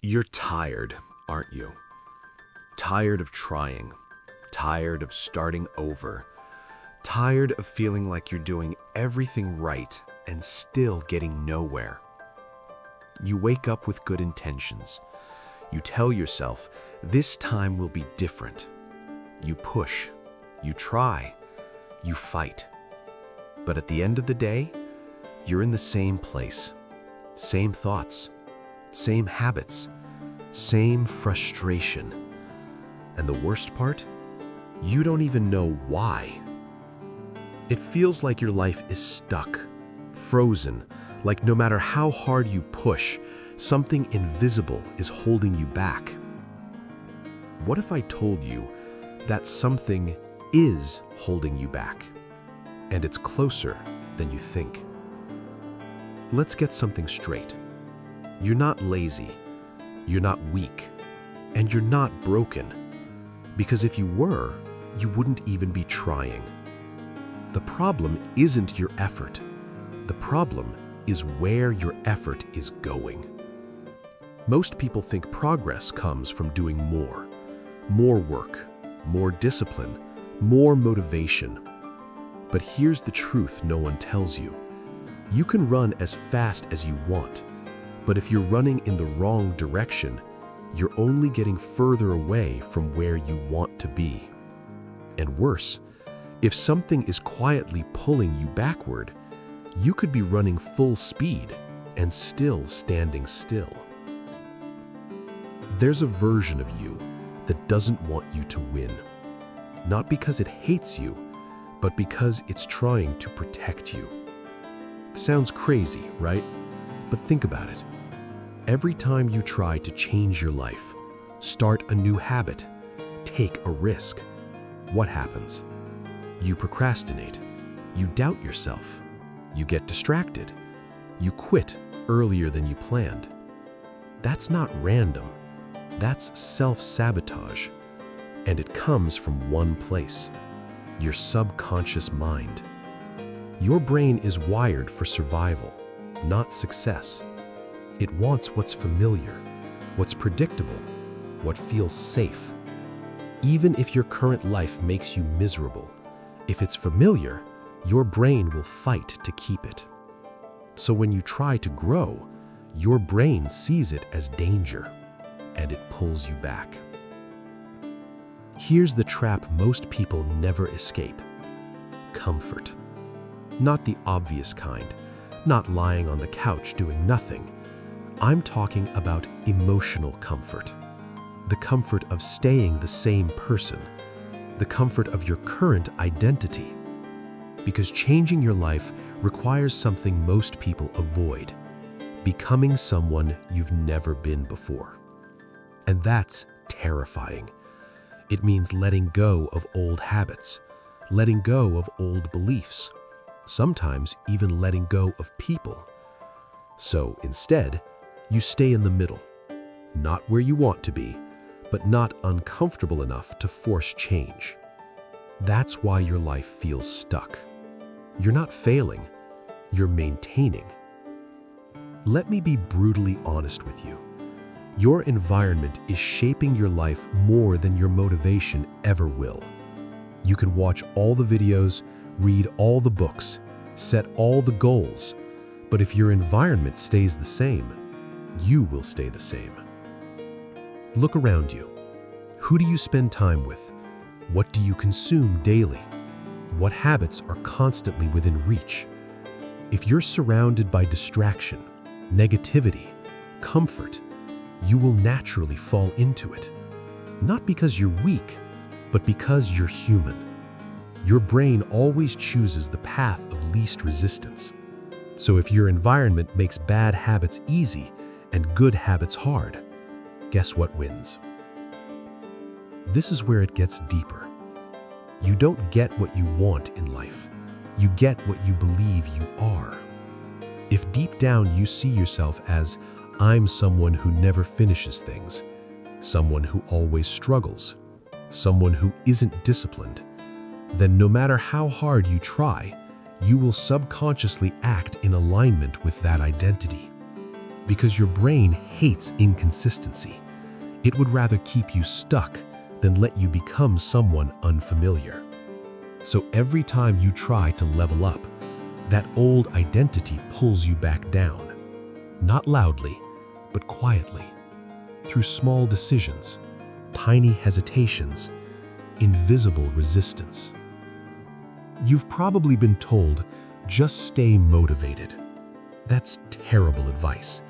You're tired, aren't you? Tired of trying, tired of starting over, tired of feeling like you're doing everything right and still getting nowhere. You wake up with good intentions. You tell yourself, this time will be different. You push, you try, you fight. But at the end of the day, you're in the same place, same thoughts, same habits, same frustration. And the worst part? You don't even know why. It feels like your life is stuck, frozen, like no matter how hard you push, something invisible is holding you back. What if I told you that something is holding you back, and it's closer than you think? Let's get something straight. You're not lazy, you're not weak, and you're not broken. Because if you were, you wouldn't even be trying. The problem isn't your effort. The problem is where your effort is going. Most people think progress comes from doing more work, more discipline, more motivation. But here's the truth no one tells you. You can run as fast as you want, but if you're running in the wrong direction, you're only getting further away from where you want to be. And worse, if something is quietly pulling you backward, you could be running full speed and still standing still. There's a version of you that doesn't want you to win, not because it hates you, but because it's trying to protect you. Sounds crazy, right? But think about it. Every time you try to change your life, start a new habit, take a risk, what happens? You procrastinate, you doubt yourself, you get distracted, you quit earlier than you planned. That's not random, that's self-sabotage, and it comes from one place, your subconscious mind. Your brain is wired for survival, not success. It wants what's familiar, what's predictable, what feels safe. Even if your current life makes you miserable, if it's familiar, your brain will fight to keep it. So when you try to grow, your brain sees it as danger, and it pulls you back. Here's the trap most people never escape: comfort. Not the obvious kind, not lying on the couch doing nothing. I'm talking about emotional comfort. The comfort of staying the same person. The comfort of your current identity. Because changing your life requires something most people avoid: becoming someone you've never been before. And that's terrifying. It means letting go of old habits, letting go of old beliefs, sometimes even letting go of people. So instead, you stay in the middle, not where you want to be, but not uncomfortable enough to force change. That's why your life feels stuck. You're not failing, you're maintaining. Let me be brutally honest with you. Your environment is shaping your life more than your motivation ever will. You can watch all the videos, read all the books, set all the goals, but if your environment stays the same, you will stay the same. Look around you. Who do you spend time with? What do you consume daily? What habits are constantly within reach? If you're surrounded by distraction, negativity, comfort, you will naturally fall into it. Not because you're weak, but because you're human. Your brain always chooses the path of least resistance. So if your environment makes bad habits easy and good habits hard, guess what wins? This is where it gets deeper. You don't get what you want in life. You get what you believe you are. If deep down you see yourself as, I'm someone who never finishes things, someone who always struggles, someone who isn't disciplined, then no matter how hard you try, you will subconsciously act in alignment with that identity. Because your brain hates inconsistency. It would rather keep you stuck than let you become someone unfamiliar. So every time you try to level up, that old identity pulls you back down. Not loudly, but quietly. Through small decisions, tiny hesitations, invisible resistance. You've probably been told, just stay motivated. That's terrible advice.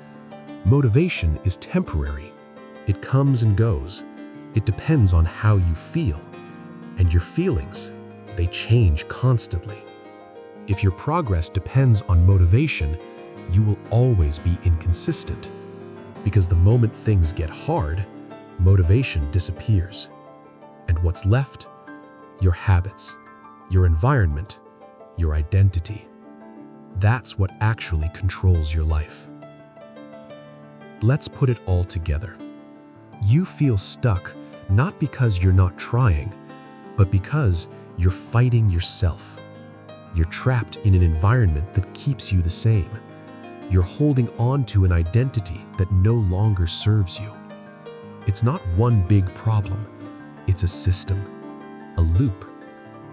Motivation is temporary. It comes and goes. It depends on how you feel. And your feelings, they change constantly. If your progress depends on motivation, you will always be inconsistent. Because the moment things get hard, motivation disappears. And what's left? Your habits, your environment, your identity. That's what actually controls your life. Let's put it all together. You feel stuck not because you're not trying, but because you're fighting yourself. You're trapped in an environment that keeps you the same. You're holding on to an identity that no longer serves you. It's not one big problem. It's a system, a loop.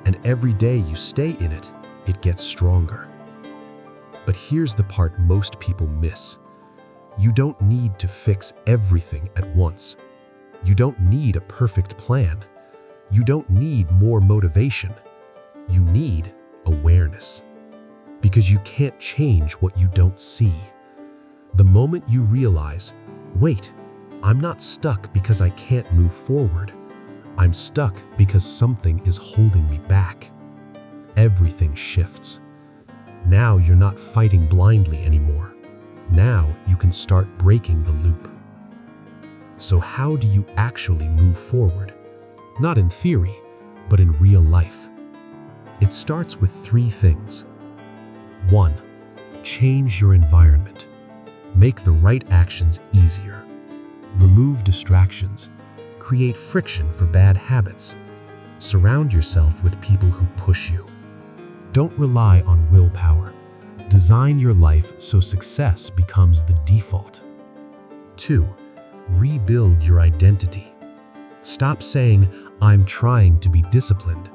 And every day you stay in it, it gets stronger. But here's the part most people miss. You don't need to fix everything at once. You don't need a perfect plan. You don't need more motivation. You need awareness. Because you can't change what you don't see. The moment you realize, wait, I'm not stuck because I can't move forward. I'm stuck because something is holding me back. Everything shifts. Now you're not fighting blindly anymore. Now you can start breaking the loop. So how do you actually move forward? Not in theory, but in real life. It starts with 3 things. 1. Change your environment. Make the right actions easier. Remove distractions. Create friction for bad habits. Surround yourself with people who push you. Don't rely on willpower. Design your life so success becomes the default. 2. Rebuild your identity. Stop saying, I'm trying to be disciplined.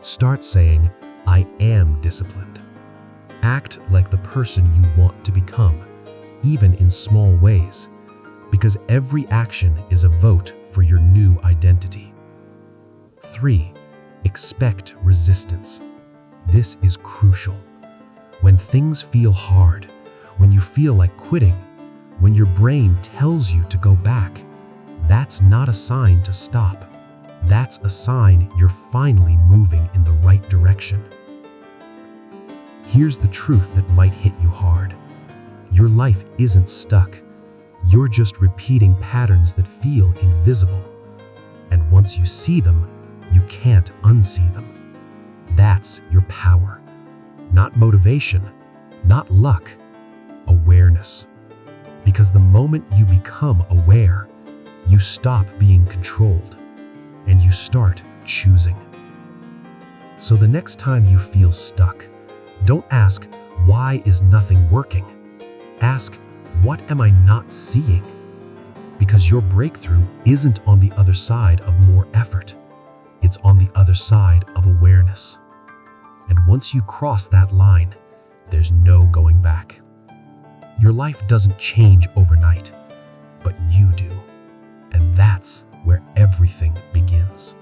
Start saying, I am disciplined. Act like the person you want to become, even in small ways, because every action is a vote for your new identity. 3. Expect resistance. This is crucial. When things feel hard, when you feel like quitting, when your brain tells you to go back, that's not a sign to stop. That's a sign you're finally moving in the right direction. Here's the truth that might hit you hard. Your life isn't stuck. You're just repeating patterns that feel invisible. And once you see them, you can't unsee them. That's your power. Not motivation, not luck, awareness. Because the moment you become aware, you stop being controlled and you start choosing. So the next time you feel stuck, don't ask, why is nothing working? Ask, what am I not seeing? Because your breakthrough isn't on the other side of more effort. It's on the other side of awareness. And once you cross that line, there's no going back. Your life doesn't change overnight, but you do. And that's where everything begins.